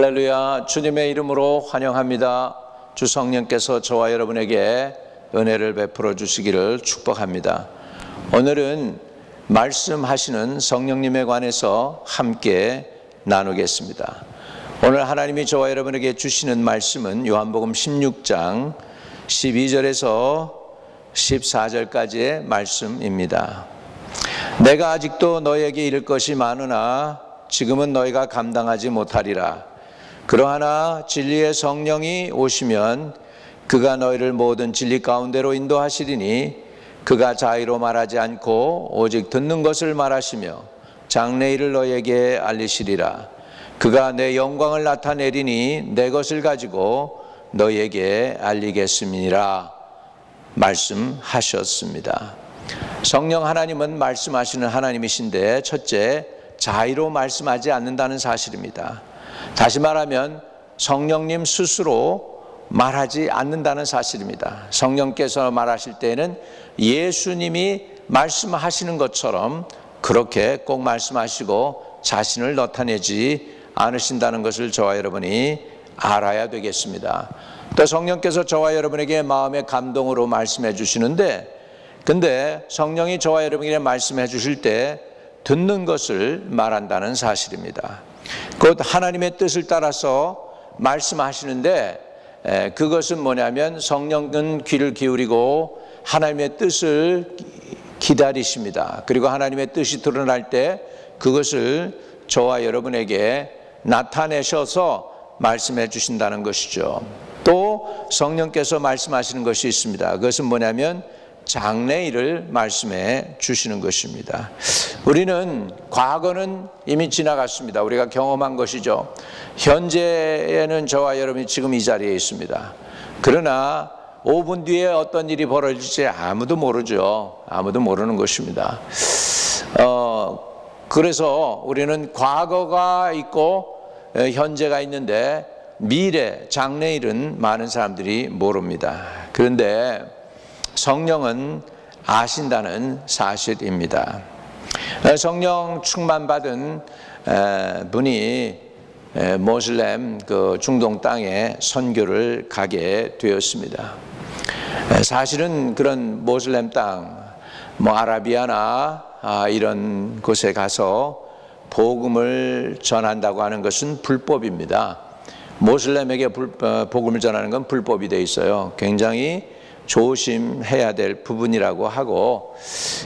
할렐루야. 주님의 이름으로 환영합니다. 주 성령께서 저와 여러분에게 은혜를 베풀어 주시기를 축복합니다. 오늘은 말씀하시는 성령님에 관해서 함께 나누겠습니다. 오늘 하나님이 저와 여러분에게 주시는 말씀은 요한복음 16장 12절에서 14절까지의 말씀입니다. 내가 아직도 너에게 이를 것이 많으나 지금은 너희가 감당하지 못하리라. 그러하나 진리의 성령이 오시면 그가 너희를 모든 진리 가운데로 인도하시리니 그가 자의로 말하지 않고 오직 듣는 것을 말하시며 장래일을 너희에게 알리시리라. 그가 내 영광을 나타내리니 내 것을 가지고 너희에게 알리겠음이니라 말씀하셨습니다. 성령 하나님은 말씀하시는 하나님이신데 첫째, 자의로 말씀하지 않는다는 사실입니다. 다시 말하면 성령님 스스로 말하지 않는다는 사실입니다. 성령께서 말하실 때에는 예수님이 말씀하시는 것처럼 그렇게 꼭 말씀하시고 자신을 나타내지 않으신다는 것을 저와 여러분이 알아야 되겠습니다. 또 성령께서 저와 여러분에게 마음의 감동으로 말씀해 주시는데, 근데 성령이 저와 여러분에게 말씀해 주실 때 듣는 것을 말한다는 사실입니다. 곧 하나님의 뜻을 따라서 말씀하시는데, 그것은 뭐냐면 성령은 귀를 기울이고 하나님의 뜻을 기다리십니다. 그리고 하나님의 뜻이 드러날 때 그것을 저와 여러분에게 나타내셔서 말씀해 주신다는 것이죠. 또 성령께서 말씀하시는 것이 있습니다. 그것은 뭐냐면 장래일을 말씀해 주시는 것입니다. 우리는 과거는 이미 지나갔습니다. 우리가 경험한 것이죠. 현재에는 저와 여러분이 지금 이 자리에 있습니다. 그러나 5분 뒤에 어떤 일이 벌어질지 아무도 모르죠. 아무도 모르는 것입니다. 그래서 우리는 과거가 있고 현재가 있는데 미래, 장래일은 많은 사람들이 모릅니다. 그런데 성령은 아신다는 사실입니다. 성령 충만받은 분이 모슬렘 그 중동 땅에 선교를 가게 되었습니다. 사실은 그런 모슬렘 땅, 아라비아나 이런 곳에 가서 복음을 전한다고 하는 것은 불법입니다. 모슬렘에게 복음을 전하는 건 불법이 되어 있어요. 굉장히 조심해야 될 부분이라고 하고,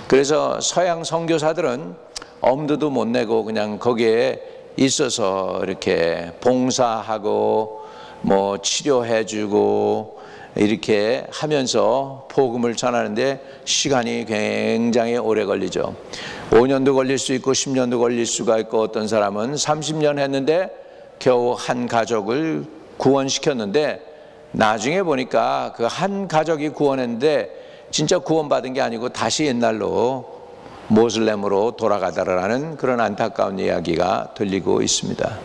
그래서 서양 선교사들은 엄두도 못 내고 그냥 거기에 있어서 이렇게 봉사하고 치료해주고 이렇게 하면서 복음을 전하는데 시간이 굉장히 오래 걸리죠. 5년도 걸릴 수 있고 10년도 걸릴 수가 있고, 어떤 사람은 30년 했는데 겨우 한 가족을 구원시켰는데, 나중에 보니까 그 한 가족이 구원했는데 진짜 구원받은 게 아니고 다시 옛날로 모슬렘으로 돌아가더라는 그런 안타까운 이야기가 들리고 있습니다.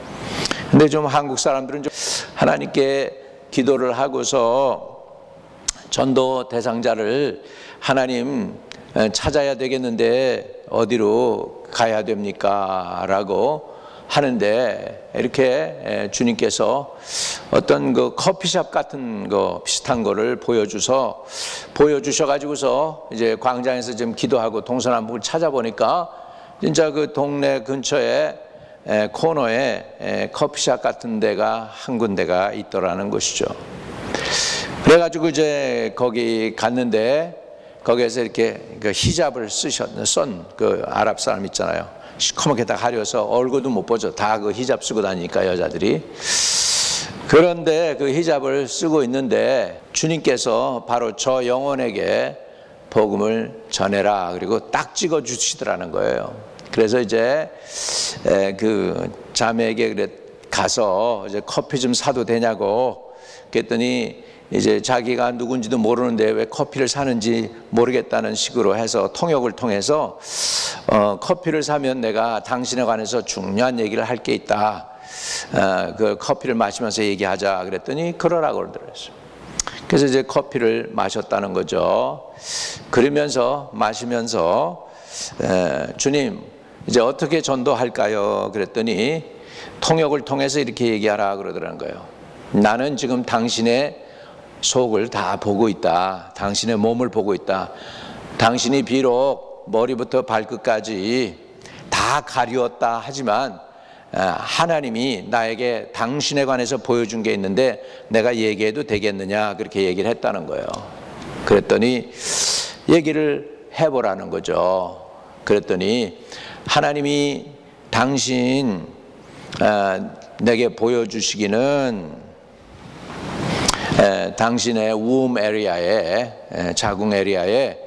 근데 좀 한국 사람들은 좀 하나님께 기도를 하고서 전도 대상자를 하나님 찾아야 되겠는데 어디로 가야 됩니까? 라고 하는데, 이렇게 주님께서 어떤 그 커피숍 같은 거 비슷한 거를 보여주셔가지고서 이제 광장에서 좀 기도하고 동서남북을 찾아보니까 진짜 그 동네 근처에 코너에 커피숍 같은 데가 한 군데가 있더라는 것이죠. 그래가지고 이제 거기 갔는데 거기에서 이렇게 그 히잡을 쓴 그 아랍 사람 있잖아요. 시커멓게 다 가려서 얼굴도 못 보죠. 다 그 히잡 쓰고 다니니까 여자들이. 그런데 그 히잡을 쓰고 있는데 주님께서 바로 저 영혼에게 복음을 전해라, 그리고 딱 찍어 주시더라는 거예요. 그래서 이제 그 자매에게 가서 이제 커피 좀 사도 되냐고 그랬더니, 이제 자기가 누군지도 모르는데 왜 커피를 사는지 모르겠다는 식으로 해서 통역을 통해서 커피를 사면 내가 당신에 관해서 중요한 얘기를 할 게 있다. 그 커피를 마시면서 얘기하자 그랬더니 그러라고 그러더라고요. 그래서 이제 커피를 마셨다는 거죠. 그러면서 마시면서 주님 이제 어떻게 전도할까요? 그랬더니 통역을 통해서 이렇게 얘기하라 그러더라는 거예요. 나는 지금 당신의 속을 다 보고 있다. 당신의 몸을 보고 있다. 당신이 비록 머리부터 발끝까지 다 가리웠다 하지만 하나님이 나에게 당신에 관해서 보여준 게 있는데 내가 얘기해도 되겠느냐, 그렇게 얘기를 했다는 거예요. 그랬더니 얘기를 해보라는 거죠. 그랬더니 하나님이 당신 내게 보여주시기는 당신의 womb 에리아에, 자궁 에리아에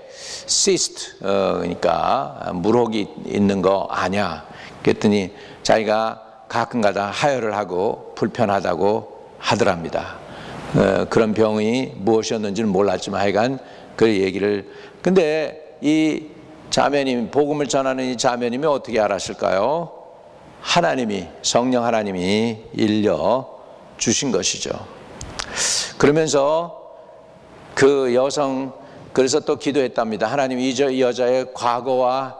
cyst, 그러니까 물혹이 있는 거 아냐. 그랬더니 자기가 가끔가다 하혈을 하고 불편하다고 하더랍니다. 그런 병이 무엇이었는지는 몰랐지만 하여간 그 얘기를. 근데 이 자매님, 복음을 전하는 이 자매님이 어떻게 알았을까요? 하나님이, 성령 하나님이 일려 주신 것이죠. 그러면서 그 여성, 그래서 또 기도했답니다. 하나님, 이 여자의 과거와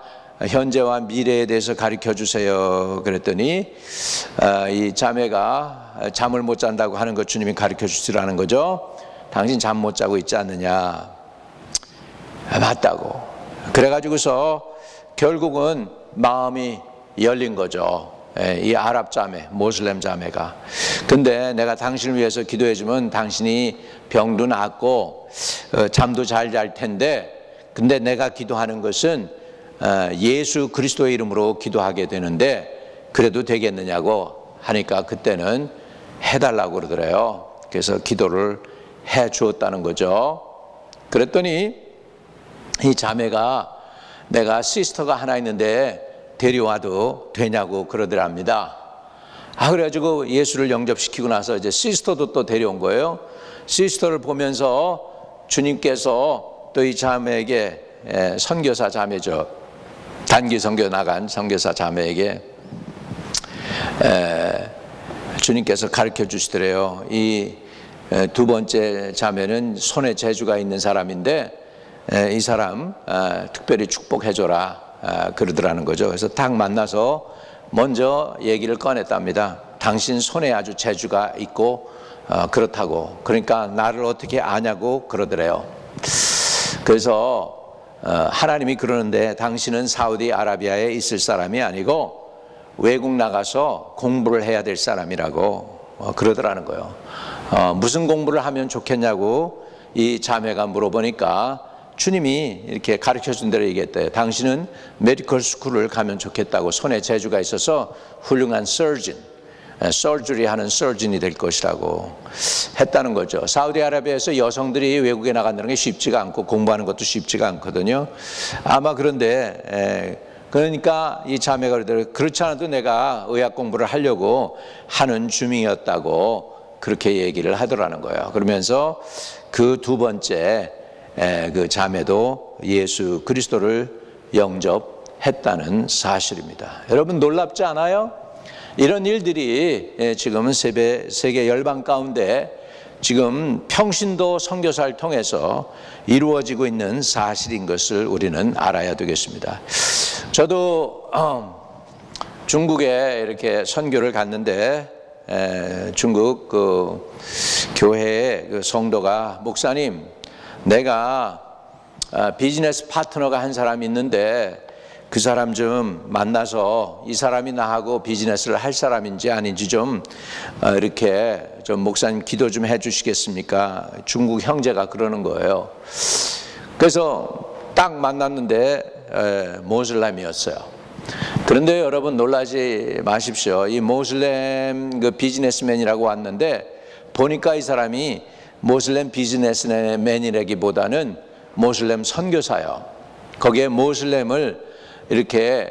현재와 미래에 대해서 가르쳐 주세요. 그랬더니 이 자매가 잠을 못 잔다고 하는 것 주님이 가르쳐 주시라는 거죠. 당신 잠 못 자고 있지 않느냐. 맞다고. 그래가지고서 결국은 마음이 열린 거죠. 이 아랍 자매, 모슬렘 자매가. 근데 내가 당신을 위해서 기도해주면 당신이 병도 낫고 잠도 잘 잘 텐데, 근데 내가 기도하는 것은 예수 그리스도의 이름으로 기도하게 되는데 그래도 되겠느냐고 하니까 그때는 해달라고 그러더래요. 그래서 기도를 해 주었다는 거죠. 그랬더니 이 자매가 내가 시스터가 하나 있는데 데려와도 되냐고 그러더랍니다. 그래가지고 예수를 영접시키고 나서 이제 시스터도 또 데려온 거예요. 시스터를 보면서 주님께서 또 이 자매에게, 선교사 자매죠, 단기 선교 나간 선교사 자매에게 주님께서 가르쳐 주시더래요. 이 두 번째 자매는 손에 재주가 있는 사람인데 이 사람 특별히 축복해줘라 그러더라는 거죠. 그래서 딱 만나서 먼저 얘기를 꺼냈답니다. 당신 손에 아주 재주가 있고 그렇다고. 그러니까 나를 어떻게 아냐고 그러더래요. 그래서 하나님이 그러는데 당신은 사우디아라비아에 있을 사람이 아니고 외국 나가서 공부를 해야 될 사람이라고 그러더라는 거예요. 무슨 공부를 하면 좋겠냐고 이 자매가 물어보니까 주님이 이렇게 가르쳐준 대로 얘기했대요. 당신은 메디컬 스쿨을 가면 좋겠다고. 손에 재주가 있어서 훌륭한 서진, 서저리 하는 서진이 될 것이라고 했다는 거죠. 사우디아라비아에서 여성들이 외국에 나간다는 게 쉽지가 않고 공부하는 것도 쉽지가 않거든요. 아마 그런데 그러니까 이 자매가 그러더라고요. 그렇지 않아도 내가 의학 공부를 하려고 하는 중이었다고 그렇게 얘기를 하더라는 거예요. 그러면서 그 두 번째 그 자매도 예수 그리스도를 영접했다는 사실입니다. 여러분 놀랍지 않아요? 이런 일들이 지금은 세계 열방 가운데 지금 평신도 선교사를 통해서 이루어지고 있는 사실인 것을 우리는 알아야 되겠습니다. 저도 중국에 이렇게 선교를 갔는데 중국 그 교회의 그 성도가 목사님, 내가 비즈니스 파트너가 한 사람이 있는데 그 사람 좀 만나서 이 사람이 나하고 비즈니스를 할 사람인지 아닌지 좀 이렇게 좀 목사님 기도 좀 해 주시겠습니까? 중국 형제가 그러는 거예요. 그래서 딱 만났는데 모슬렘이었어요. 그런데 여러분 놀라지 마십시오. 이 모슬렘 그 비즈니스맨이라고 왔는데 보니까 이 사람이 모슬렘 비즈니스맨이라기보다는 모슬렘 선교사요. 거기에 모슬렘을 이렇게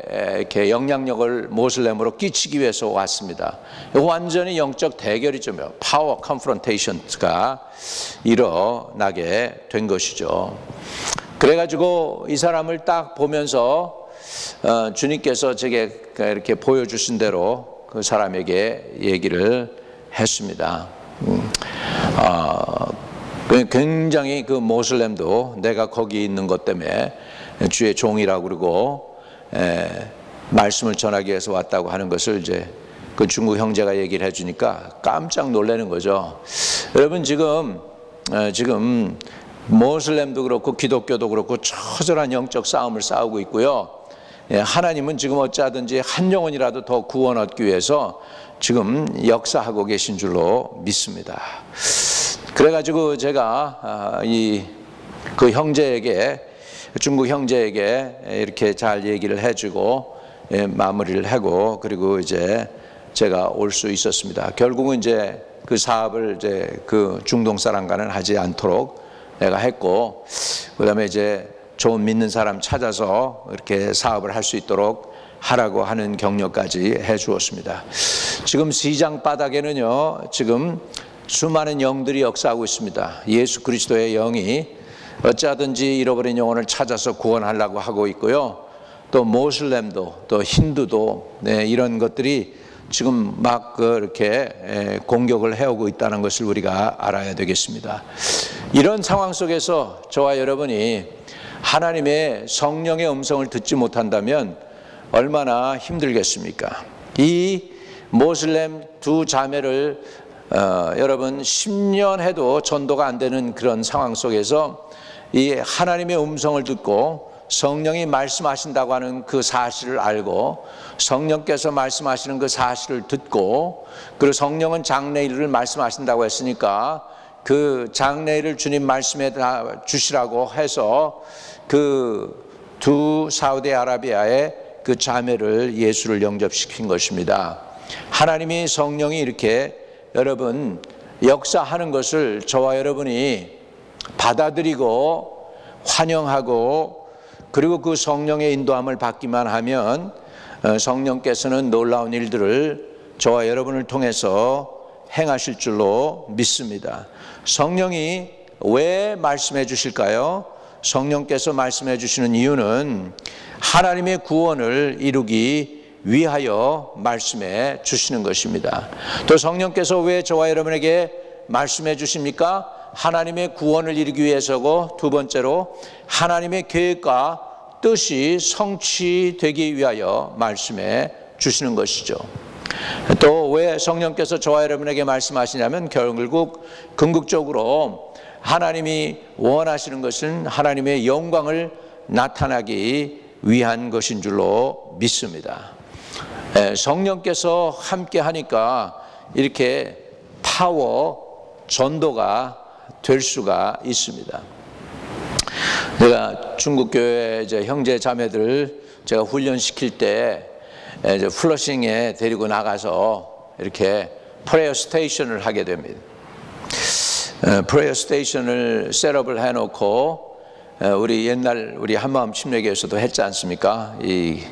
영향력을 모슬렘으로 끼치기 위해서 왔습니다. 완전히 영적 대결이죠. 파워 컨프런테이션가 일어나게 된 것이죠. 그래가지고 이 사람을 딱 보면서 주님께서 제게 이렇게 보여주신 대로 그 사람에게 얘기를 했습니다. 굉장히 그 모슬렘도 내가 거기 있는 것 때문에 주의 종이라고 그러고 말씀을 전하기 위해서 왔다고 하는 것을 이제 그 중국 형제가 얘기를 해주니까 깜짝 놀라는 거죠. 여러분 지금 모슬렘도 그렇고 기독교도 그렇고 처절한 영적 싸움을 싸우고 있고요. 하나님은 지금 어찌하든지 한 영혼이라도 더 구원 얻기 위해서 지금 역사하고 계신 줄로 믿습니다. 그래가지고 제가 그 형제에게, 중국 형제에게 이렇게 잘 얘기를 해주고 마무리를 하고, 그리고 이제 제가 올 수 있었습니다. 결국은 이제 그 사업을 이제 그 중동 사람과는 하지 않도록 내가 했고, 그다음에 이제 좋은 믿는 사람 찾아서 이렇게 사업을 할 수 있도록 하라고 하는 격려까지 해 주었습니다. 지금 시장 바닥에는요, 지금 수많은 영들이 역사하고 있습니다. 예수 그리스도의 영이 어찌하든지 잃어버린 영혼을 찾아서 구원하려고 하고 있고요. 또 모슬렘도, 또 힌두도, 이런 것들이 지금 막 그렇게 공격을 해오고 있다는 것을 우리가 알아야 되겠습니다. 이런 상황 속에서 저와 여러분이 하나님의 성령의 음성을 듣지 못한다면 얼마나 힘들겠습니까? 이 모슬렘 두 자매를 여러분 10년 해도 전도가 안 되는 그런 상황 속에서 이 하나님의 음성을 듣고 성령이 말씀하신다고 하는 그 사실을 알고, 성령께서 말씀하시는 그 사실을 듣고, 그리고 성령은 장래일을 말씀하신다고 했으니까 그 장래일을 주님 말씀에 주시라고 해서 그 두 사우디아라비아의 그 자매를 예수를 영접시킨 것입니다. 하나님이 성령이 이렇게 여러분 역사하는 것을 저와 여러분이 받아들이고 환영하고, 그리고 그 성령의 인도함을 받기만 하면 성령께서는 놀라운 일들을 저와 여러분을 통해서 행하실 줄로 믿습니다. 성령이 왜 말씀해 주실까요? 성령께서 말씀해 주시는 이유는 하나님의 구원을 이루기 위하여 말씀해 주시는 것입니다. 또 성령께서 왜 저와 여러분에게 말씀해 주십니까? 하나님의 구원을 이루기 위해서고, 두 번째로 하나님의 계획과 뜻이 성취되기 위하여 말씀해 주시는 것이죠. 또 왜 성령께서 저와 여러분에게 말씀하시냐면 결국 궁극적으로 하나님이 원하시는 것은 하나님의 영광을 나타나기 위한 것인 줄로 믿습니다. 성령께서 함께 하니까 이렇게 파워, 전도가 될 수가 있습니다. 제가 중국 교회 이제 형제 자매들 제가 훈련시킬 때 이제 플러싱에 데리고 나가서 이렇게 프레이어 스테이션을 하게 됩니다. 프레이어 스테이션을 셋업을 해놓고 우리 옛날 우리 한마음 침례교에서도 했지 않습니까? We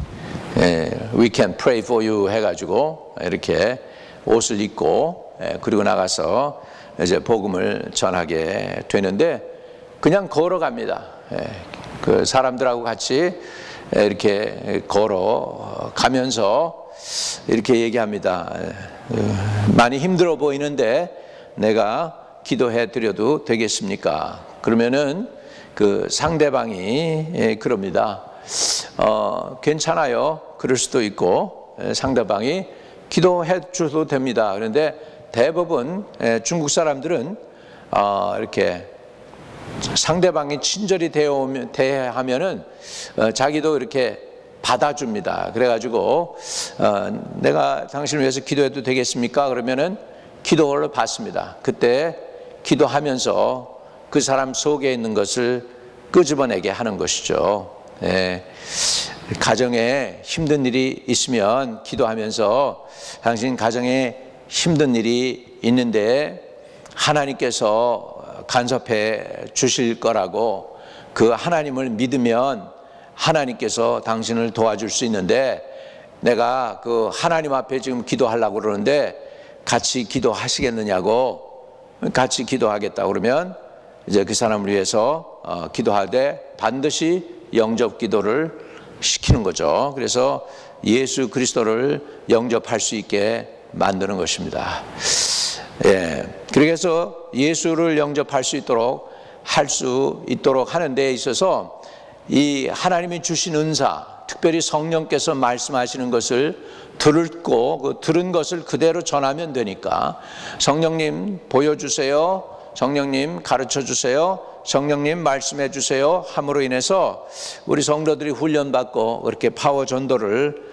can pray for you 해가지고 이렇게 옷을 입고 그리고 나가서 이제 복음을 전하게 되는데 그냥 걸어갑니다. 그 사람들하고 같이 이렇게 걸어가면서 이렇게 얘기합니다. 많이 힘들어 보이는데 내가 기도해 드려도 되겠습니까? 그러면은 그 상대방이 그럽니다. 괜찮아요. 그럴 수도 있고 상대방이 기도해 줘도 됩니다. 그런데 대부분 중국 사람들은 이렇게 상대방이 친절히 대하면은 자기도 이렇게 받아줍니다. 그래가지고 내가 당신을 위해서 기도해도 되겠습니까? 그러면은 기도를 받습니다. 그때 기도하면서 그 사람 속에 있는 것을 끄집어내게 하는 것이죠. 가정에 힘든 일이 있으면 기도하면서 당신 가정에 힘든 일이 있는데 하나님께서 간섭해 주실 거라고, 그 하나님을 믿으면 하나님께서 당신을 도와줄 수 있는데 내가 그 하나님 앞에 지금 기도하려고 그러는데 같이 기도하시겠느냐고, 같이 기도하겠다 그러면 이제 그 사람을 위해서 기도하되 반드시 영접 기도를 시키는 거죠. 그래서 예수 그리스도를 영접할 수 있게 만드는 것입니다. 그래서 예수를 영접할 수 있도록 하는 데 있어서 이 하나님이 주신 은사, 특별히 성령께서 말씀하시는 것을 듣고 그 들은 것을 그대로 전하면 되니까 성령님 보여주세요, 성령님 가르쳐주세요, 성령님 말씀해 주세요 함으로 인해서 우리 성도들이 훈련받고 그렇게 파워 전도를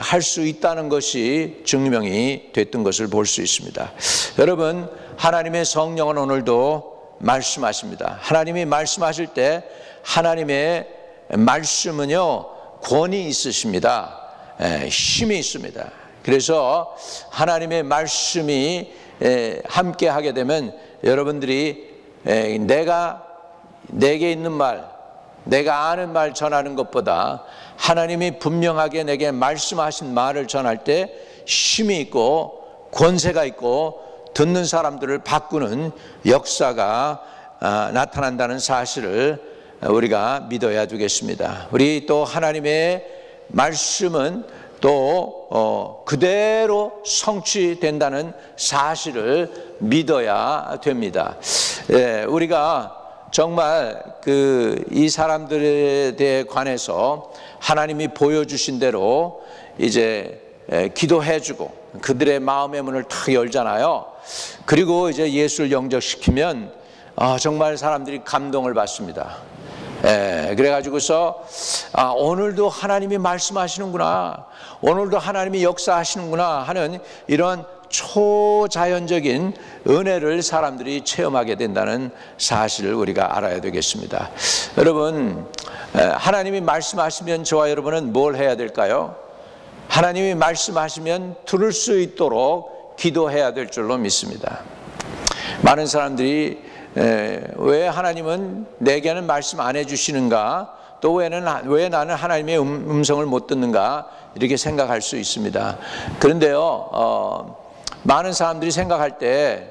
할 수 있다는 것이 증명이 됐던 것을 볼 수 있습니다. 여러분, 하나님의 성령은 오늘도 말씀하십니다. 하나님이 말씀하실 때 하나님의 말씀은요 권위 있으십니다. 힘이 있습니다. 그래서 하나님의 말씀이 함께 하게 되면 여러분들이 내게 있는 말, 내가 아는 말 전하는 것보다 하나님이 분명하게 내게 말씀하신 말을 전할 때 힘이 있고 권세가 있고 듣는 사람들을 바꾸는 역사가 나타난다는 사실을 우리가 믿어야 되겠습니다. 우리 또 하나님의 말씀은 또 그대로 성취된다는 사실을 믿어야 됩니다. 우리가 정말 이 사람들에 대해 관해서 하나님이 보여주신 대로 이제 기도해주고 그들의 마음의 문을 탁 열잖아요. 그리고 이제 예수를 영접시키면 정말 사람들이 감동을 받습니다. 그래가지고서 오늘도 하나님이 말씀하시는구나, 오늘도 하나님이 역사하시는구나 하는 이런 초자연적인 은혜를 사람들이 체험하게 된다는 사실을 우리가 알아야 되겠습니다. 여러분, 하나님이 말씀하시면 저와 여러분은 뭘 해야 될까요? 하나님이 말씀하시면 들을 수 있도록 기도해야 될 줄로 믿습니다. 많은 사람들이 왜 하나님은 내게는 말씀 안 해주시는가, 또 왜 나는 하나님의 음성을 못 듣는가 이렇게 생각할 수 있습니다. 그런데요, 많은 사람들이 생각할 때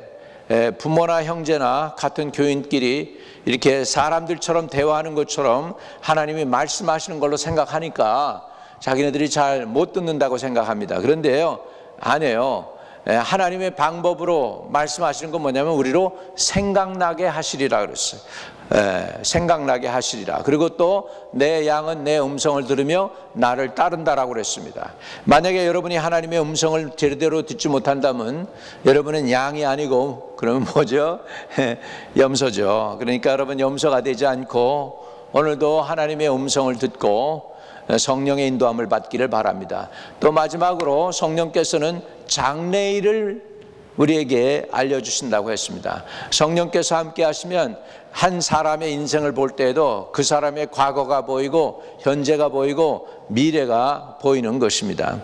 부모나 형제나 같은 교인끼리 이렇게 사람들처럼 대화하는 것처럼 하나님이 말씀하시는 걸로 생각하니까 자기네들이 잘 못 듣는다고 생각합니다. 그런데요, 아니에요. 하나님의 방법으로 말씀하시는 건 뭐냐면 우리로 생각나게 하시리라 그랬어요. 생각나게 하시리라. 그리고 또 내 양은 내 음성을 들으며 나를 따른다라고 그랬습니다. 만약에 여러분이 하나님의 음성을 제대로 듣지 못한다면 여러분은 양이 아니고 그러면 뭐죠? 염소죠. 그러니까 여러분 염소가 되지 않고 오늘도 하나님의 음성을 듣고 성령의 인도함을 받기를 바랍니다. 또 마지막으로 성령께서는 장래일을 우리에게 알려주신다고 했습니다. 성령께서 함께 하시면 한 사람의 인생을 볼 때에도 그 사람의 과거가 보이고 현재가 보이고 미래가 보이는 것입니다.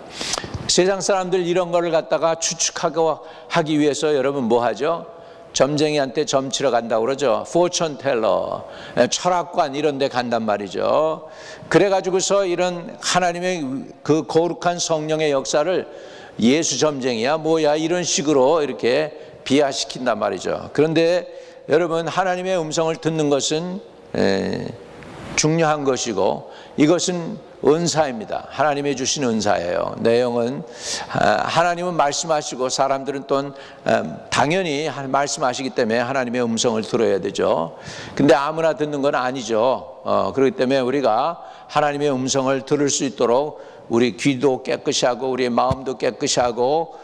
세상 사람들 이런 거를 갖다가 추측하고 하기 위해서 여러분 뭐 하죠? 점쟁이한테 점치러 간다고 그러죠. 포천 텔러, 철학관 이런 데 간단 말이죠. 그래가지고서 이런 하나님의 그 거룩한 성령의 역사를 예수 점쟁이야 뭐야 이런 식으로 이렇게 비하시킨단 말이죠. 그런데 여러분, 하나님의 음성을 듣는 것은 중요한 것이고 이것은 은사입니다. 하나님이 주신 은사예요. 내용은 하나님은 말씀하시고 사람들은 또 당연히 말씀하시기 때문에 하나님의 음성을 들어야 되죠. 근데 아무나 듣는 건 아니죠. 그렇기 때문에 우리가 하나님의 음성을 들을 수 있도록 우리 귀도 깨끗이 하고 우리의 마음도 깨끗이 하고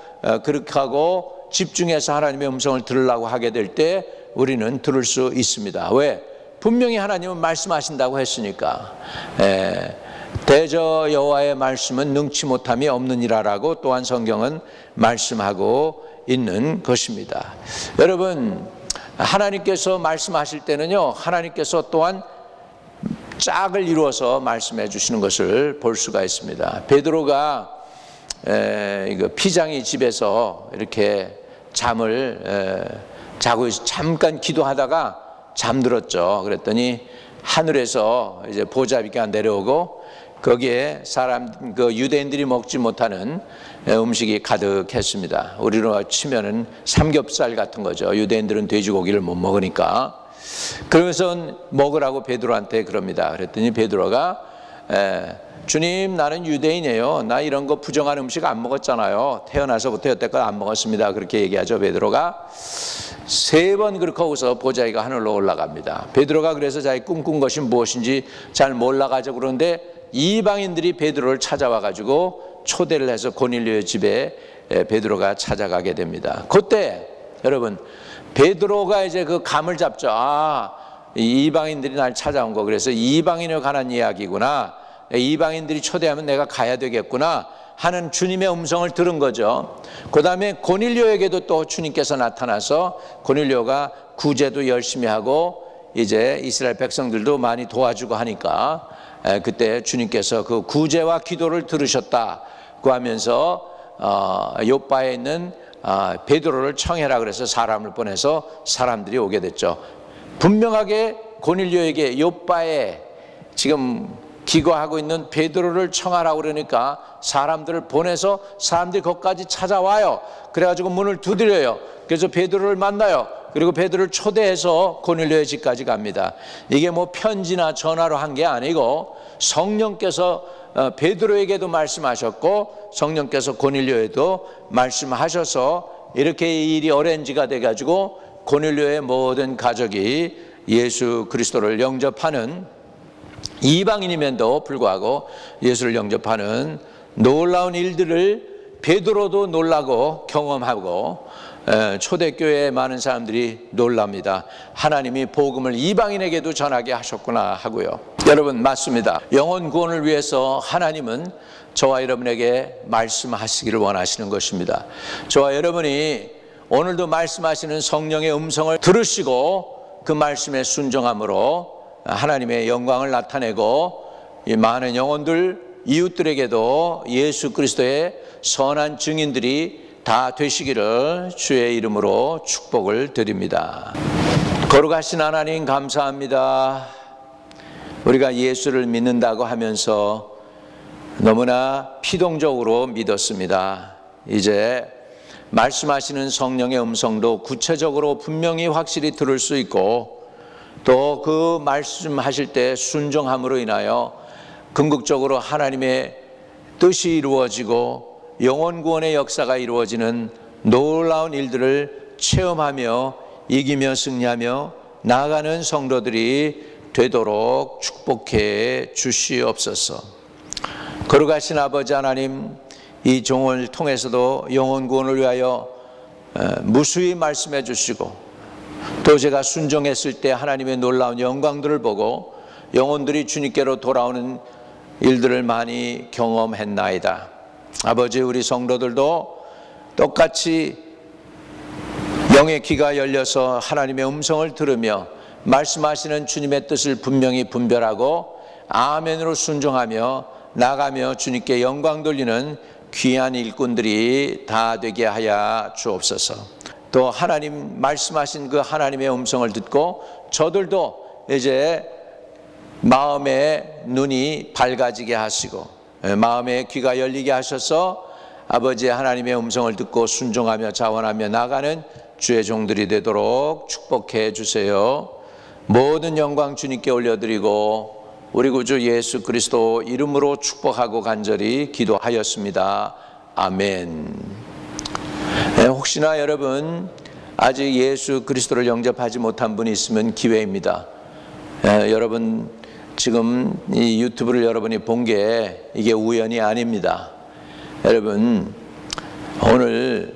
그렇게 하고 집중해서 하나님의 음성을 들으려고 하게 될 때 우리는 들을 수 있습니다. 왜? 분명히 하나님은 말씀하신다고 했으니까. 대저 여호와의 말씀은 능치 못함이 없느니라라고 또한 성경은 말씀하고 있는 것입니다. 여러분, 하나님께서 말씀하실 때는요, 하나님께서 또한 짝을 이루어서 말씀해 주시는 것을 볼 수가 있습니다. 베드로가 피장이 집에서 이렇게 잠을 자고 잠깐 기도하다가 잠들었죠. 그랬더니 하늘에서 이제 보자기가 내려오고 거기에 유대인들이 먹지 못하는 음식이 가득했습니다. 우리로 치면은 삼겹살 같은 거죠. 유대인들은 돼지고기를 못 먹으니까. 그러면서 먹으라고 베드로한테 그럽니다. 그랬더니 베드로가 주님, 나는 유대인이에요. 나 이런 거 부정한 음식 안 먹었잖아요. 태어나서부터 여태까지 안 먹었습니다. 그렇게 얘기하죠. 베드로가 3번 그렇게 하고서 보자기가 하늘로 올라갑니다. 베드로가 그래서 자기 꿈꾼 것이 무엇인지 잘 몰라가지고 그러는데 이방인들이 베드로를 찾아와 가지고 초대를 해서 고넬료의 집에 베드로가 찾아가게 됩니다. 그때 여러분 베드로가 이제 그 감을 잡죠. 이방인들이 날 찾아온 거, 그래서 이방인에 관한 이야기구나, 이방인들이 초대하면 내가 가야 되겠구나 하는 주님의 음성을 들은 거죠. 그 다음에 고넬료에게도 또 주님께서 나타나서 고넬료가 구제도 열심히 하고 이제 이스라엘 백성들도 많이 도와주고 하니까 그때 주님께서 그 구제와 기도를 들으셨다고 하면서 요빠에 있는 베드로를 청해라 그래서 사람을 보내서 사람들이 오게 됐죠. 분명하게 고넬료에게 요빠에 지금 기거하고 있는 베드로를 청하라고 그러니까 사람들을 보내서 사람들이 거기까지 찾아와요. 그래가지고 문을 두드려요. 그래서 베드로를 만나요. 그리고 베드로를 초대해서 고넬료의 집까지 갑니다. 이게 뭐 편지나 전화로 한 게 아니고 성령께서 베드로에게도 말씀하셨고 성령께서 고넬료에도 말씀하셔서 이렇게 일이 어레인지가 돼가지고 고넬료의 모든 가족이 예수 그리스도를 영접하는, 이방인임에도 불구하고 예수를 영접하는 놀라운 일들을 베드로도 놀라고 경험하고 초대교회에 많은 사람들이 놀랍니다. 하나님이 복음을 이방인에게도 전하게 하셨구나 하고요. 여러분, 맞습니다. 영혼 구원을 위해서 하나님은 저와 여러분에게 말씀하시기를 원하시는 것입니다. 저와 여러분이 오늘도 말씀하시는 성령의 음성을 들으시고 그 말씀에 순종함으로 하나님의 영광을 나타내고 이 많은 영혼들, 이웃들에게도 예수 그리스도의 선한 증인들이 다 되시기를 주의 이름으로 축복을 드립니다. 거룩하신 하나님 감사합니다. 우리가 예수를 믿는다고 하면서 너무나 피동적으로 믿었습니다. 이제 말씀하시는 성령의 음성도 구체적으로 분명히 확실히 들을 수 있고 또 그 말씀하실 때 순종함으로 인하여 궁극적으로 하나님의 뜻이 이루어지고 영혼 구원의 역사가 이루어지는 놀라운 일들을 체험하며 이기며 승리하며 나아가는 성도들이 되도록 축복해 주시옵소서. 거룩하신 아버지 하나님, 이 종을 통해서도 영혼 구원을 위하여 무수히 말씀해 주시고 또 제가 순종했을 때 하나님의 놀라운 영광들을 보고 영혼들이 주님께로 돌아오는 일들을 많이 경험했나이다. 아버지, 우리 성도들도 똑같이 영의 귀가 열려서 하나님의 음성을 들으며 말씀하시는 주님의 뜻을 분명히 분별하고 아멘으로 순종하며 나가며 주님께 영광 돌리는 귀한 일꾼들이 다 되게 하여 주옵소서. 또 하나님 말씀하신 그 하나님의 음성을 듣고 저들도 이제 마음의 눈이 밝아지게 하시고 마음의 귀가 열리게 하셔서 아버지 하나님의 음성을 듣고 순종하며 자원하며 나가는 주의 종들이 되도록 축복해 주세요. 모든 영광 주님께 올려드리고 우리 구주 예수 그리스도 이름으로 축복하고 간절히 기도하였습니다. 아멘. 혹시나 여러분 아직 예수 그리스도를 영접하지 못한 분이 있으면 기회입니다. 여러분 지금 이 유튜브를 여러분이 본 게 이게 우연이 아닙니다. 여러분 오늘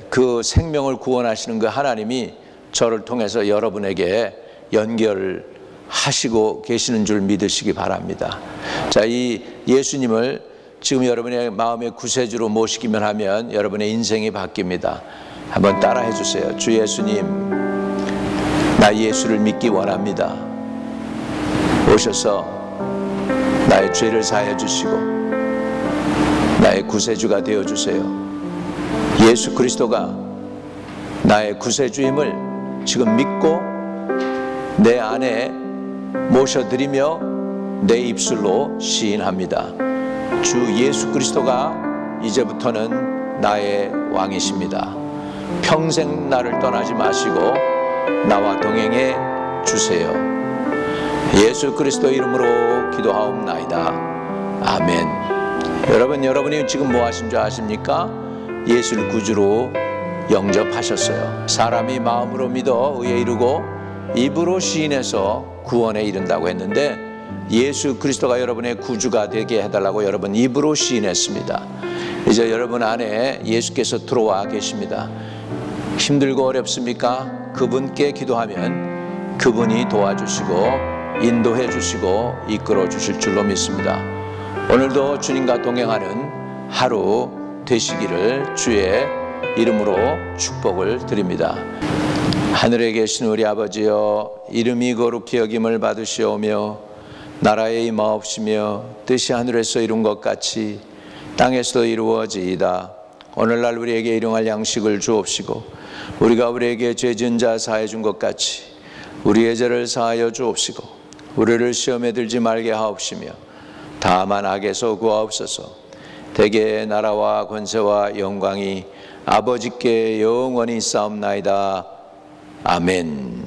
그 생명을 구원하시는 그 하나님이 저를 통해서 여러분에게 연결하시고 계시는 줄 믿으시기 바랍니다. 자, 이 예수님을 지금 여러분의 마음의 구세주로 모시기만 하면 여러분의 인생이 바뀝니다. 한번 따라해 주세요. 주 예수님, 나 예수를 믿기 원합니다. 오셔서 나의 죄를 사하여 주시고 나의 구세주가 되어 주세요. 예수 그리스도가 나의 구세주임을 지금 믿고 내 안에 모셔드리며 내 입술로 시인합니다. 주 예수 그리스도가 이제부터는 나의 왕이십니다. 평생 나를 떠나지 마시고 나와 동행해 주세요. 예수 그리스도 이름으로 기도하옵나이다. 아멘. 여러분이 지금 뭐 하신 줄 아십니까? 예수를 구주로 영접하셨어요. 사람이 마음으로 믿어 의에 이르고 입으로 시인해서 구원에 이른다고 했는데 예수 그리스도가 여러분의 구주가 되게 해달라고 여러분 입으로 시인했습니다. 이제 여러분 안에 예수께서 들어와 계십니다. 힘들고 어렵습니까? 그분께 기도하면 그분이 도와주시고 인도해 주시고 이끌어 주실 줄로 믿습니다. 오늘도 주님과 동행하는 하루 되시기를 주의 이름으로 축복을 드립니다. 하늘에 계신 우리 아버지여, 이름이 거룩히 여김을 받으시오며 나라에 임하옵시며 뜻이 하늘에서 이룬 것 같이 땅에서도 이루어지이다. 오늘날 우리에게 일용할 양식을 주옵시고 우리가 우리에게 죄 지은 자 사하여 준 것 같이 우리의 죄를 사하여 주옵시고 우리를 시험에 들지 말게 하옵시며 다만 악에서 구하옵소서. 대개의 나라와 권세와 영광이 아버지께 영원히 있사옵나이다. 아멘.